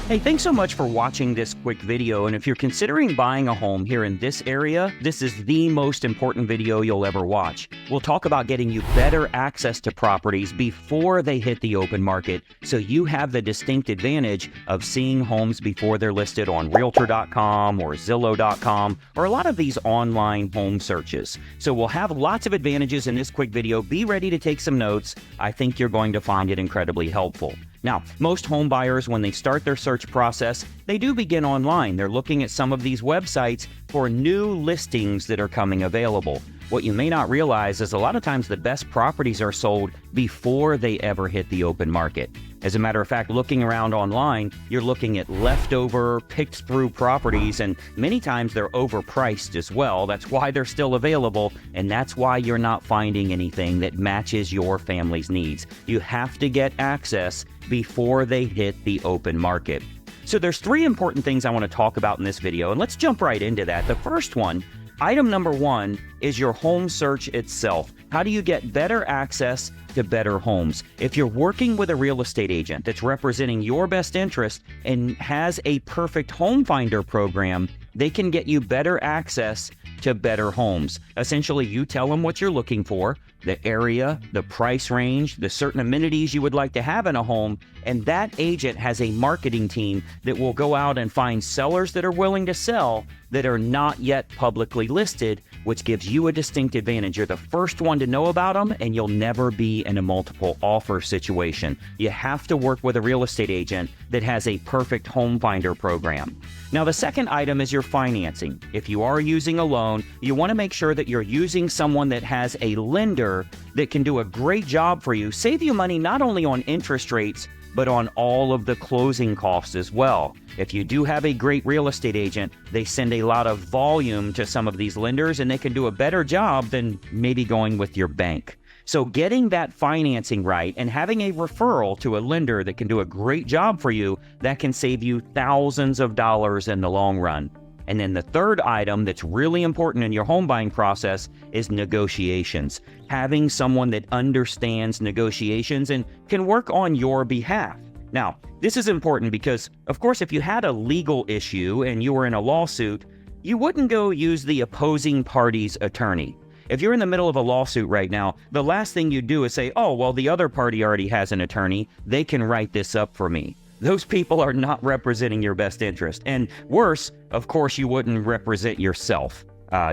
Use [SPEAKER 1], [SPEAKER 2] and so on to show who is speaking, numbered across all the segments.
[SPEAKER 1] Hey, thanks so much for watching this quick video. And if you're considering buying a home here in this area, this is the most important video you'll ever watch. We'll talk about getting you better access to properties before they hit the open market, so you have the distinct advantage of seeing homes before they're listed on Realtor.com or Zillow.com or a lot of these online home searches. So we'll have lots of advantages in this quick video. Be ready to take some notes. I think you're going to find it incredibly helpful. Now, most home buyers, when they start their search process, they do begin online. They're looking at some of these websites for new listings that are coming available. What you may not realize is a lot of times the best properties are sold before they ever hit the open market. As a matter of fact, looking around online, you're looking at leftover, picked through properties, and many times they're overpriced as well. That's why they're still available, and that's why you're not finding anything that matches your family's needs. You have to get access before they hit the open market. So there's three important things I want to talk about in this video, and let's jump right into that. The first one, item number one, is your home search itself. How do you get better access to better homes? If you're working with a real estate agent that's representing your best interest and has a perfect home finder program, they can get you better access to better homes. Essentially, you tell them what you're looking for, the area, the price range, the certain amenities you would like to have in a home, and that agent has a marketing team that will go out and find sellers that are willing to sell that are not yet publicly listed, which gives you a distinct advantage. You're the first one to know about them, and you'll never be in a multiple offer situation. You have to work with a real estate agent that has a perfect home finder program. Now, the second item is your financing. If you are using a loan, you want to make sure that you're using someone that has a lender that can do a great job for you, save you money not only on interest rates, but on all of the closing costs as well. If you do have a great real estate agent, they send a lot of volume to some of these lenders, and they can do a better job than maybe going with your bank. So getting that financing right and having a referral to a lender that can do a great job for you, that can save you thousands of dollars in the long run. And then the third item that's really important in your home buying process is negotiations. Having someone that understands negotiations and can work on your behalf. Now, this is important because, of course, if you had a legal issue and you were in a lawsuit, you wouldn't go use the opposing party's attorney. If you're in the middle of a lawsuit right now, the last thing you do is say, oh, well, the other party already has an attorney. They can write this up for me. Those people are not representing your best interest. And worse, of course, you wouldn't represent yourself.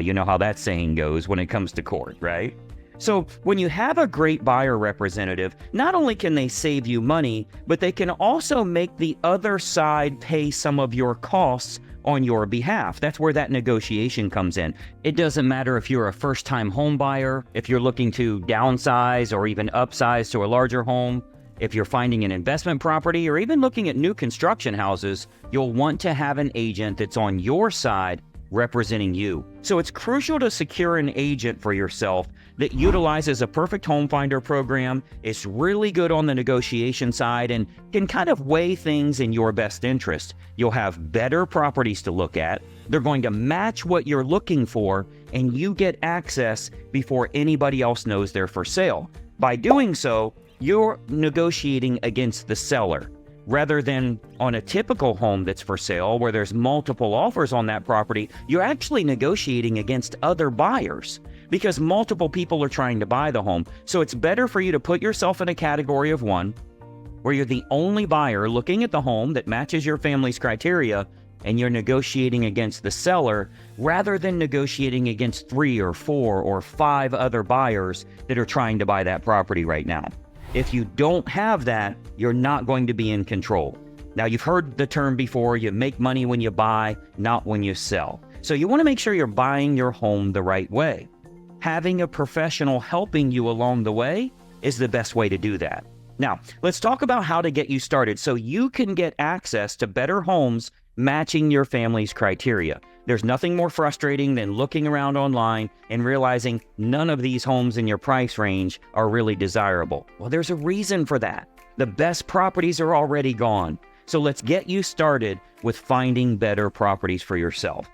[SPEAKER 1] You know how that saying goes when it comes to court, right? So when you have a great buyer representative, not only can they save you money, but they can also make the other side pay some of your costs on your behalf. That's where that negotiation comes in. It doesn't matter if you're a first-time home buyer, if you're looking to downsize or even upsize to a larger home, if you're finding an investment property or even looking at new construction houses, you'll want to have an agent that's on your side representing you. So it's crucial to secure an agent for yourself that utilizes a perfect home finder program, is really good on the negotiation side, and can kind of weigh things in your best interest. You'll have better properties to look at. They're going to match what you're looking for, and you get access before anybody else knows they're for sale. By doing so, you're negotiating against the seller. Rather than on a typical home that's for sale where there's multiple offers on that property, you're actually negotiating against other buyers because multiple people are trying to buy the home. So it's better for you to put yourself in a category of one where you're the only buyer looking at the home that matches your family's criteria, and you're negotiating against the seller rather than negotiating against 3 or 4 or 5 other buyers that are trying to buy that property right now. If you don't have that, you're not going to be in control. Now, you've heard the term before, you make money when you buy, not when you sell. So you want to make sure you're buying your home the right way. Having a professional helping you along the way is the best way to do that. Now, let's talk about how to get you started so you can get access to better homes matching your family's criteria. There's nothing more frustrating than looking around online and realizing none of these homes in your price range are really desirable. Well, there's a reason for that. The best properties are already gone. So let's get you started with finding better properties for yourself.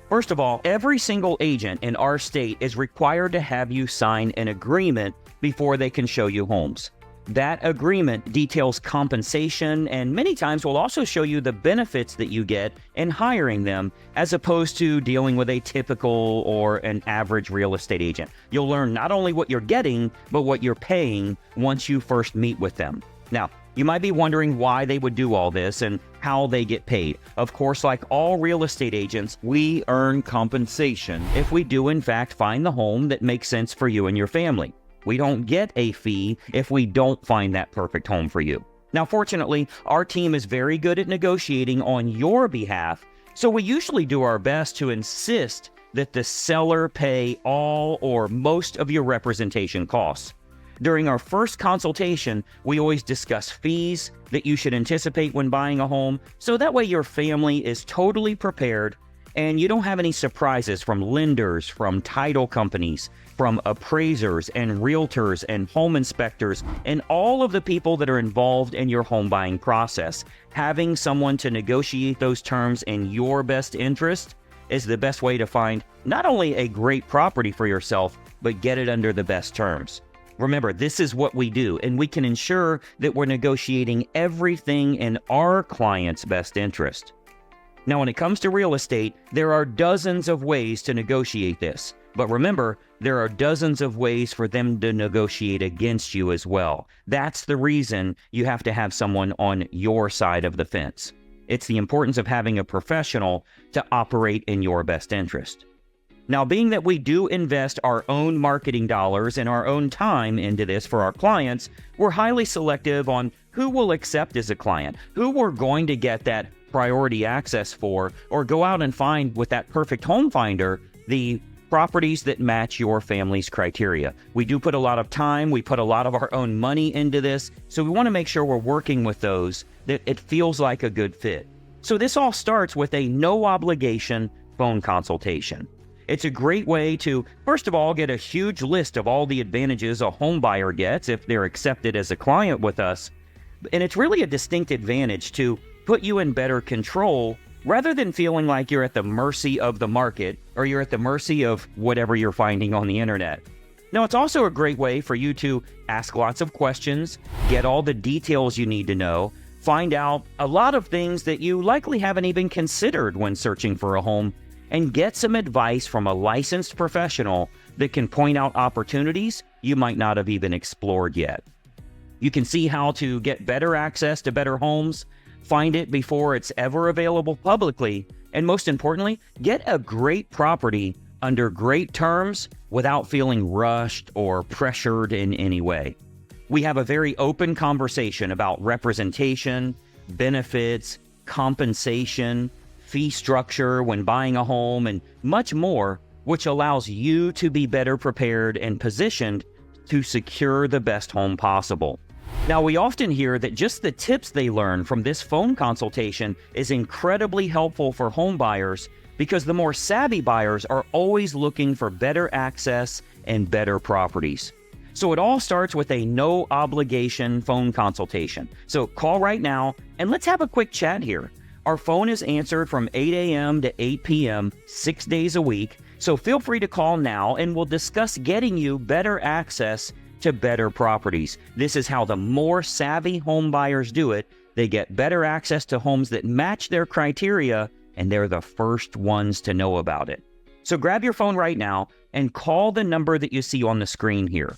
[SPEAKER 1] First of all, every single agent in our state is required to have you sign an agreement before they can show you homes. That agreement details compensation and many times will also show you the benefits that you get in hiring them, as opposed to dealing with a typical or an average real estate agent. You'll learn not only what you're getting, but what you're paying once you first meet with them. Now, you might be wondering why they would do all this and how they get paid. Of course, like all real estate agents, we earn compensation if we do in fact find the home that makes sense for you and your family. We don't get a fee if we don't find that perfect home for you. Now, fortunately, our team is very good at negotiating on your behalf, so we usually do our best to insist that the seller pay all or most of your representation costs. During our first consultation, we always discuss fees that you should anticipate when buying a home, so that way your family is totally prepared and you don't have any surprises from lenders, from title companies, from appraisers and realtors and home inspectors, and all of the people that are involved in your home buying process. Having someone to negotiate those terms in your best interest is the best way to find not only a great property for yourself, but get it under the best terms. Remember, this is what we do, and we can ensure that we're negotiating everything in our client's best interest. Now, when it comes to real estate, there are dozens of ways to negotiate this. But remember, there are dozens of ways for them to negotiate against you as well. That's the reason you have to have someone on your side of the fence. It's the importance of having a professional to operate in your best interest. Now, being that we do invest our own marketing dollars and our own time into this for our clients, we're highly selective on who we'll accept as a client, who we're going to get that priority access for, or go out and find with that perfect home finder the properties that match your family's criteria. We do put a lot of time, we put a lot of our own money into this, so we want to make sure we're working with those that it feels like a good fit. So this all starts with a no obligation phone consultation. It's a great way to, first of all, get a huge list of all the advantages a home buyer gets if they're accepted as a client with us. And it's really a distinct advantage to put you in better control rather than feeling like you're at the mercy of the market or you're at the mercy of whatever you're finding on the internet. Now, it's also a great way for you to ask lots of questions, get all the details you need to know, find out a lot of things that you likely haven't even considered when searching for a home, and get some advice from a licensed professional that can point out opportunities you might not have even explored yet. You can see how to get better access to better homes, find it before it's ever available publicly, and most importantly, get a great property under great terms without feeling rushed or pressured in any way. We have a very open conversation about representation, benefits, compensation, fee structure when buying a home, and much more, which allows you to be better prepared and positioned to secure the best home possible. Now, we often hear that just the tips they learn from this phone consultation is incredibly helpful for home buyers because the more savvy buyers are always looking for better access and better properties. So it all starts with a no obligation phone consultation. So call right now and let's have a quick chat here. Our phone is answered from 8 a.m. to 8 p.m. 6 days a week. So feel free to call now and we'll discuss getting you better access to better properties. This is how the more savvy home buyers do it. They get better access to homes that match their criteria, and they're the first ones to know about it. So grab your phone right now and call the number that you see on the screen here.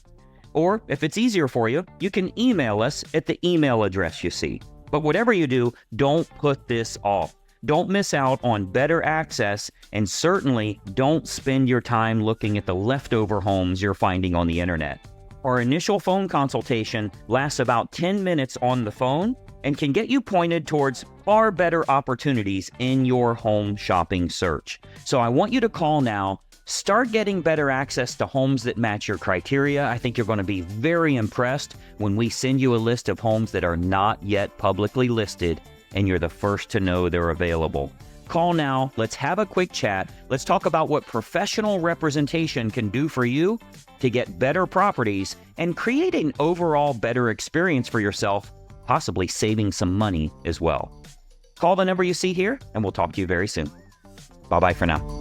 [SPEAKER 1] Or if it's easier for you, you can email us at the email address you see. But whatever you do, don't put this off. Don't miss out on better access, and certainly don't spend your time looking at the leftover homes you're finding on the internet. Our initial phone consultation lasts about 10 minutes on the phone and can get you pointed towards far better opportunities in your home shopping search. So I want you to call now. Start getting better access to homes that match your criteria. I think you're going to be very impressed when we send you a list of homes that are not yet publicly listed, and you're the first to know they're available. Call now. Let's have a quick chat. Let's talk about what professional representation can do for you to get better properties and create an overall better experience for yourself, possibly saving some money as well. Call the number you see here, and we'll talk to you very soon. Bye-bye for now.